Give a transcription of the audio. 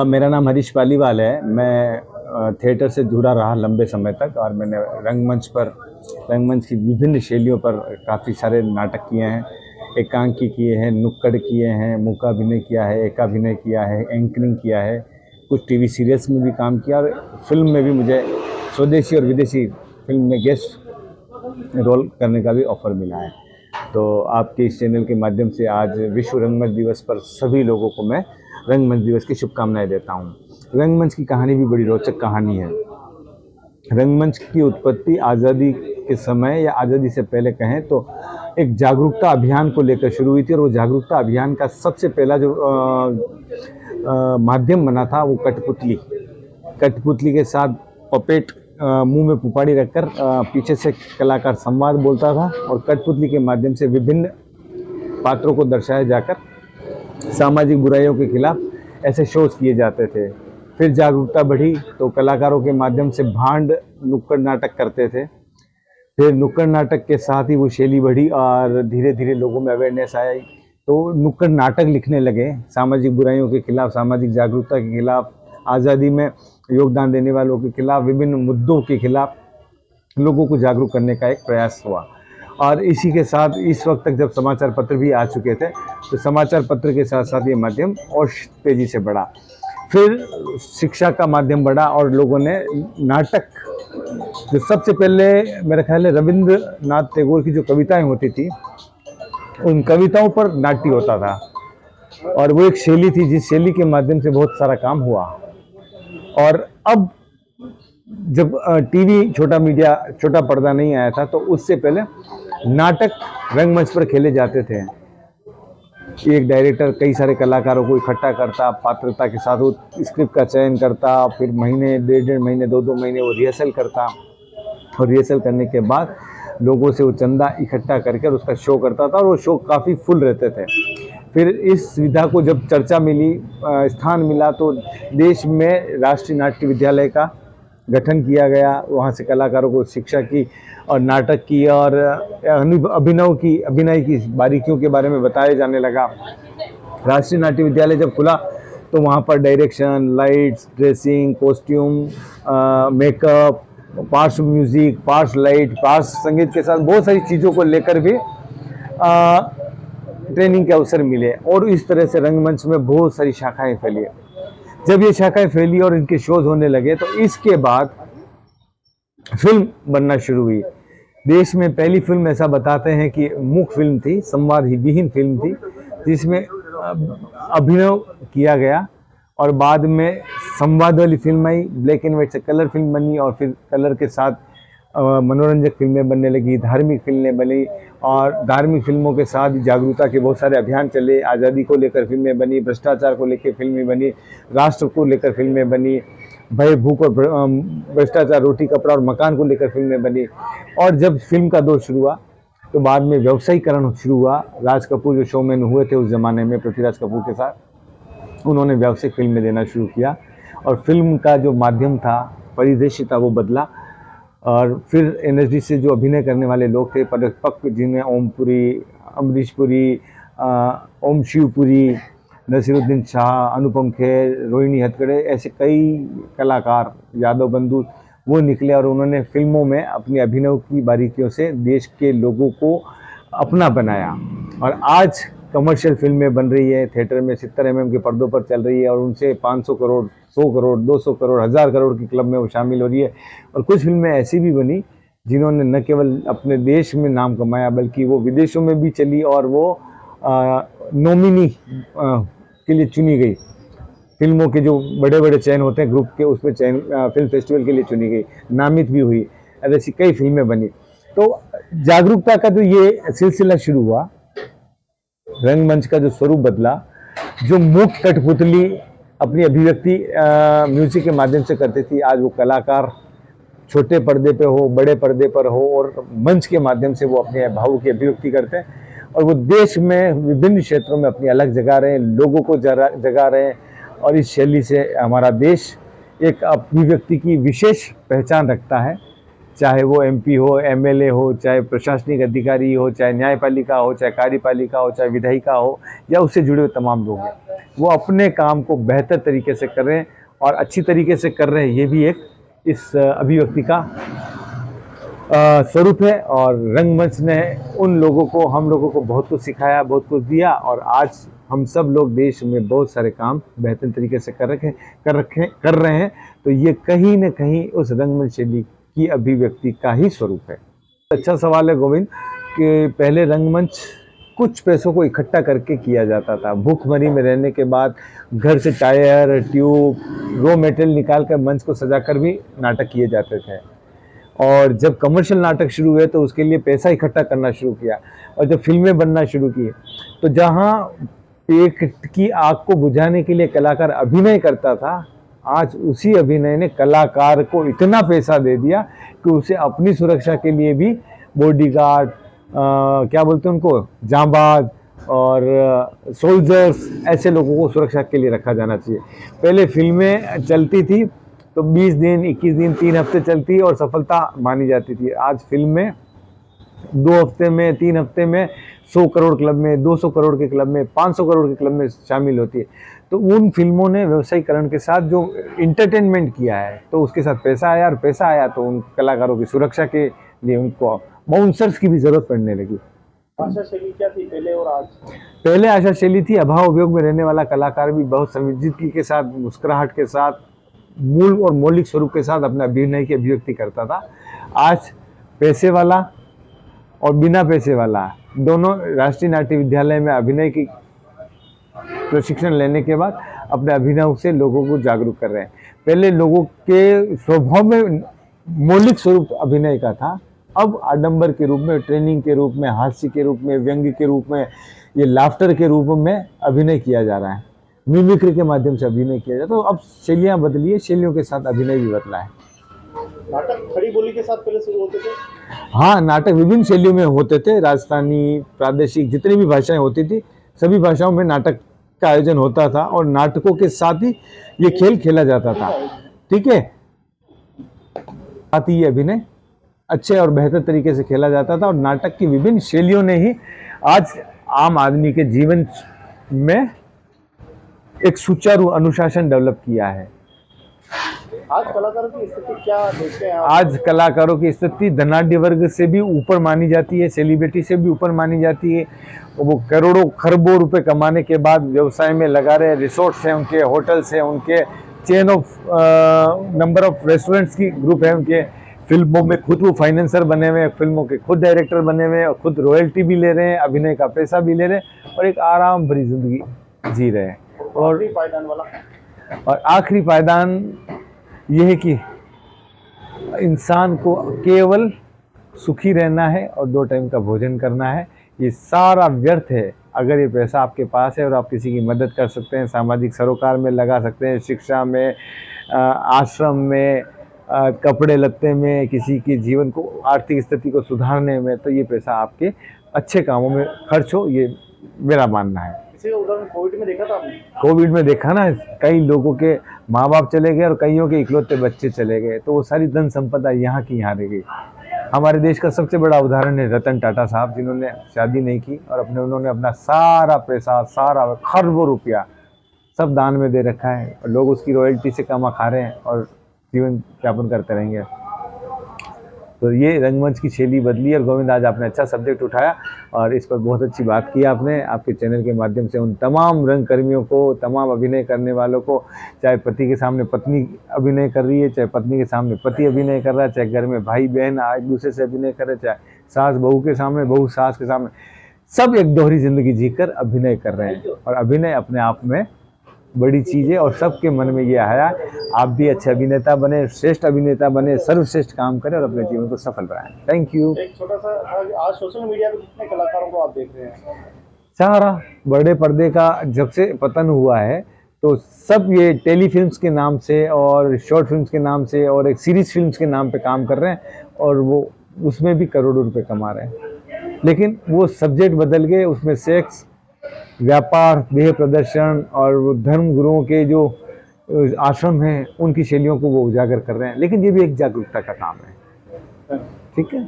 मेरा नाम हरीश पालीवाल है। मैं थिएटर से जुड़ा रहा लंबे समय तक और मैंने रंगमंच की विभिन्न शैलियों पर काफ़ी सारे नाटक किए हैं। एकांकी किए हैं, नुक्कड़ किए हैं, मूकाभिनय किया है, एकाभिनय किया है, एंकरिंग किया है, कुछ टीवी सीरियल्स में भी काम किया और फिल्म में भी मुझे स्वदेशी और विदेशी फिल्म में गेस्ट रोल करने का भी ऑफ़र मिला है। तो आपके इस चैनल के माध्यम से आज विश्व रंगमंच दिवस पर सभी लोगों को मैं रंगमंच दिवस की शुभकामनाएं देता हूं। रंगमंच की कहानी भी बड़ी रोचक कहानी है। रंगमंच की उत्पत्ति आज़ादी के समय या आज़ादी से पहले कहें तो एक जागरूकता अभियान को लेकर शुरू हुई थी और वो जागरूकता अभियान का सबसे पहला जो माध्यम बना था वो कठपुतली के साथ पपेट मुंह में पुपाड़ी रखकर पीछे से कलाकार संवाद बोलता था और कठपुतली के माध्यम से विभिन्न पात्रों को दर्शाया जाकर सामाजिक बुराइयों के खिलाफ ऐसे शोज किए जाते थे। फिर जागरूकता बढ़ी तो कलाकारों के माध्यम से भांड नुक्कड़ नाटक करते थे। फिर नुक्कड़ नाटक के साथ ही वो शैली बढ़ी और धीरे धीरे लोगों में अवेयरनेस आई तो नुक्कड़ नाटक लिखने लगे सामाजिक बुराइयों के खिलाफ, सामाजिक जागरूकता के खिलाफ, आज़ादी में योगदान देने वालों के खिलाफ, विभिन्न मुद्दों के खिलाफ लोगों को जागरूक करने का एक प्रयास हुआ। और इसी के साथ इस वक्त तक जब समाचार पत्र भी आ चुके थे तो समाचार पत्र के साथ साथ ये माध्यम और तेज़ी से बढ़ा। फिर शिक्षा का माध्यम बढ़ा और लोगों ने नाटक, जो सबसे पहले मेरा ख्याल है रविंद्रनाथ टैगोर की जो कविताएं होती थी उन कविताओं पर नाट्य होता था और वो एक शैली थी जिस शैली के माध्यम से बहुत सारा काम हुआ। और अब जब टीवी छोटा पर्दा नहीं आया था तो उससे पहले नाटक रंगमंच पर खेले जाते थे। एक डायरेक्टर कई सारे कलाकारों को इकट्ठा करता, पात्रता के साथ वो स्क्रिप्ट का चयन करता, फिर महीने, डेढ़ महीने, दो महीने वो रिहर्सल करता और रिहर्सल करने के बाद लोगों से वो चंदा इकट्ठा करके उसका शो करता था और वो शो काफ़ी फुल रहते थे। फिर इस सुविधा को जब चर्चा मिली, स्थान मिला तो देश में राष्ट्रीय नाट्य विद्यालय का गठन किया गया। वहाँ से कलाकारों को शिक्षा की और नाटक की और अभिनय की बारीकियों के बारे में बताया जाने लगा। राष्ट्रीय नाट्य विद्यालय जब खुला तो वहाँ पर direction, lights, dressing, costume, makeup, पार्श्व म्यूज़िक, पार्श्व लाइट, पार्श्व संगीत के साथ बहुत सारी चीज़ों को लेकर भी ट्रेनिंग के अवसर मिले और इस तरह से रंगमंच में बहुत सारी शाखाएं फैली। जब ये शाखाएं फैली और इनके शोज होने लगे तो इसके बाद फिल्म बनना शुरू हुई। देश में पहली फिल्म ऐसा बताते हैं कि मूक फिल्म थी, संवाद विहीन फिल्म थी जिसमें अभिनय किया गया और बाद में संवाद वाली film I, black and white से कलर फिल्म बनी और फिर कलर के साथ मनोरंजक फिल्में बनने लगी, धार्मिक फिल्में बनी और धार्मिक फिल्मों के साथ जागरूकता के बहुत सारे अभियान चले। आज़ादी को लेकर फिल्में बनी, भ्रष्टाचार को लेकर फिल्में बनी, राष्ट्र को लेकर फिल्में बनी, भय भूख और भ्रष्टाचार, रोटी कपड़ा और मकान को लेकर फिल्में बनी। और जब फिल्म का दौर शुरू हुआ तो बाद में व्यवसायीकरण शुरू हुआ। राज कपूर जो शोमैन हुए थे उस ज़माने में पृथ्वीराज कपूर के साथ, उन्होंने व्यावसायिक फिल्में देना शुरू किया और फिल्म का जो माध्यम था, परिदृश्य था, वो बदला। और फिर एनएसडी से जो अभिनय करने वाले लोग थे परिपक्व, जिनमें ओम पुरी, अमरीश पुरी, ओम शिवपुरी, नसीरुद्दीन शाह, अनुपम खेर, रोहिणी हथकड़े, ऐसे कई कलाकार, यादव बंधु, वो निकले और उन्होंने फिल्मों में अपनी अभिनय की बारीकियों से देश के लोगों को अपना बनाया। और आज कमर्शियल फिल्में बन रही है, थिएटर में 70 mm के पर्दों पर चल रही है और उनसे 500 करोड़, 100 करोड़, 200 करोड़, 1000 करोड़ की क्लब में वो शामिल हो रही है। और कुछ फिल्में ऐसी भी बनी जिन्होंने न केवल अपने देश में नाम कमाया बल्कि वो विदेशों में भी चली और वो नॉमिनी के लिए चुनी गई। फिल्मों के जो बड़े बड़े चयन होते हैं ग्रुप के, उसमें चयन फिल्म फेस्टिवल के लिए चुनी गई, नामित भी हुई। ऐसी कई फिल्में बनी। तो जागरूकता का जो ये सिलसिला शुरू हुआ, रंगमंच का जो स्वरूप बदला, जो मूक कठपुतली अपनी अभिव्यक्ति म्यूजिक के माध्यम से करती थी, आज वो कलाकार छोटे पर्दे पे हो, बड़े पर्दे पर हो और मंच के माध्यम से वो अपने भावों की अभिव्यक्ति करते हैं और वो देश में विभिन्न क्षेत्रों में अपनी अलग जगा रहे हैं, लोगों को जगा रहे हैं। और इस शैली से हमारा देश एक अभिव्यक्ति की विशेष पहचान रखता है, चाहे वो एमपी हो, एमएलए हो, चाहे प्रशासनिक अधिकारी हो, चाहे न्यायपालिका हो, चाहे कार्यपालिका हो, चाहे विधायिका हो या उससे जुड़े हुए तमाम लोग हैं। वो अपने काम को बेहतर तरीके से कर रहे हैं और अच्छी तरीके से कर रहे हैं। ये भी एक इस अभिव्यक्ति का स्वरूप है। और रंगमंच ने उन लोगों को, हम लोगों को बहुत कुछ सिखाया, बहुत कुछ दिया, और आज हम सब लोग देश में बहुत सारे काम बेहतर तरीके से कर रहे हैं। तो ये कहीं न कहीं उस रंगमंच शैली की अभिव्यक्ति का ही स्वरूप है। अच्छा सवाल है गोविंद, कि पहले रंगमंच कुछ पैसों को इकट्ठा करके किया जाता था। भूखमरी में रहने के बाद घर से टायर, ट्यूब, रॉ मटेरियल निकाल कर मंच को सजाकर भी नाटक किए जाते थे। और जब कमर्शियल नाटक शुरू हुए तो उसके लिए पैसा इकट्ठा करना शुरू किया, और जब फिल्में बनना शुरू की तो जहां एक की आग को बुझाने के लिए कलाकार अभिनय करता था, आज उसी अभिनय ने कलाकार को इतना पैसा दे दिया कि उसे अपनी सुरक्षा के लिए भी बॉडीगार्ड, क्या बोलते हैं उनको, जांबाज और सोल्जर्स, ऐसे लोगों को सुरक्षा के लिए रखा जाना चाहिए। पहले फिल्में चलती थी तो 20 दिन, 21 दिन, 3 हफ्ते चलती और सफलता मानी जाती थी। आज फिल्में 2 हफ्ते में, 3 हफ्ते में 100 करोड़ क्लब में, 200 करोड़ के क्लब में, 500 करोड़ के क्लब में शामिल होती है। तो उन फिल्मों ने व्यवसायीकरण के साथ जो इंटरटेनमेंट किया है, तो उसके साथ पैसा आया, और पैसा आया तो उन कलाकारों की सुरक्षा के लिए उनको बाउंसर्स की भी जरूरत पड़ने लगी। आशा शैली क्या थी पहले और आज? पहले आशा शैली थी, अभाव उपयोग में रहने वाला कलाकार भी बहुत संजीदगी के साथ, मुस्कुराहट के साथ, मूल और मौलिक स्वरूप के साथ अपने अभिनय की अभिव्यक्ति करता था। आज पैसे वाला और बिना पैसे वाला दोनों राष्ट्रीय नाट्य विद्यालय में अभिनय की प्रशिक्षण लेने के बाद अपने अभिनय से लोगों को जागरूक कर रहे हैं। पहले लोगों के स्वभाव में मौलिक स्वरूप अभिनय का था, अब आडंबर के रूप में, ट्रेनिंग के रूप में, हास्य के रूप में, व्यंग्य के रूप में, ये लाफ्टर के रूप में अभिनय किया जा रहा है। मिमिक्री के माध्यम से अभिनय किया जाता है। तो अब शैलियाँ बदली है, शैलियों के साथ अभिनय भी बदला है। नाटक खड़ी बोली के साथ पहले शुरू होते थे? हाँ, नाटक विभिन्न शैलियों में होते थे। राजस्थानी, प्रादेशिक, जितनी भी भाषाएं होती थी, सभी भाषाओं में नाटक का आयोजन होता था, और नाटकों के साथ ही ये खेल खेला जाता था। ठीक है, साथ ही ये अभिनय अच्छे और बेहतर तरीके से खेला जाता था, और नाटक की विभिन्न शैलियों ने ही आज आम आदमी के जीवन में एक सुचारू अनुशासन डेवलप किया है। आज कलाकारों की स्थिति क्या देखते हैं आप? आज कलाकारों की स्थिति धनाढ्य वर्ग से भी ऊपर मानी जाती है, सेलिब्रिटी से भी ऊपर मानी जाती है। वो करोड़ों खरबों रुपए कमाने के बाद व्यवसाय में लगा रहे, रिसोर्ट्स हैं उनके, होटल्स हैं उनके, chain of number of restaurants की ग्रुप है उनके, फिल्मों में खुद वो फाइनेंसर बने हुए हैं, फिल्मों के खुद डायरेक्टर बने हुए हैं, और खुद रॉयल्टी भी ले रहे हैं, अभिनय का पैसा भी ले रहे हैं, और एक आराम भरी जिंदगी जी रहे हैं। और आखिरी पायदान यह है कि इंसान को केवल सुखी रहना है और 2 टाइम का भोजन करना है। ये सारा व्यर्थ है अगर ये पैसा आपके पास है और आप किसी की मदद कर सकते हैं, सामाजिक सरोकार में लगा सकते हैं, शिक्षा में, आश्रम में, कपड़े लत्ते में, किसी के जीवन को, आर्थिक स्थिति को सुधारने में, तो ये पैसा आपके अच्छे कामों में खर्च हो, ये मेरा मानना है। इसी का उदाहरण कोविड में देखा था आपने? कोविड में देखा ना, कई लोगों के माँ बाप चले गए और कईयों के इकलौते बच्चे चले गए, तो वो सारी धन संपदा यहाँ की यहाँ रह गई। हमारे देश का सबसे बड़ा उदाहरण है रतन टाटा साहब, जिन्होंने शादी नहीं की और उन्होंने अपना सारा पैसा, सारा खरबों रुपया सब दान में दे रखा है, और लोग उसकी रॉयल्टी से कमा खा रहे हैं और जीवन यापन करते रहेंगे। तो ये रंगमंच की शैली बदली। और गोविंद, आज आपने अच्छा सब्जेक्ट उठाया और इस पर बहुत अच्छी बात की आपने। आपके चैनल के माध्यम से उन तमाम रंगकर्मियों को, तमाम अभिनय करने वालों को, चाहे पति के सामने पत्नी अभिनय कर रही है, चाहे पत्नी के सामने पति अभिनय कर रहा है, चाहे घर में भाई बहन एक दूसरे से अभिनय कर रहे हैं, चाहे सास बहू के सामने, बहू सास के सामने, सब एक दोहरी जिंदगी जीकर अभिनय कर रहे हैं। और अभिनय अपने आप में बड़ी चीज़ है, और सबके मन में ये आया आप भी अच्छे अभिनेता बने, श्रेष्ठ अभिनेता बने, सर्वश्रेष्ठ काम करें और अपने जीवन को सफल बनाएं। Thank you. एक छोटा सा, आज सोशल मीडिया पे कितने कलाकारों को आप देख रहे हैं? सारा बड़े पर्दे का जब से पतन हुआ है, तो सब ये टेलीफिल्म्स के नाम से और शॉर्ट फिल्म्स के नाम से और एक सीरीज फिल्म्स के नाम पे काम कर रहे हैं, और वो उसमें भी करोड़ों रुपए कमा रहे हैं। लेकिन वो सब्जेक्ट बदल गए, उसमें सेक्स, व्यापार, देह प्रदर्शन और वो धर्म गुरुओं के जो आश्रम हैं उनकी शैलियों को वो उजागर कर रहे हैं। लेकिन ये भी एक जागरूकता का काम है। ठीक है।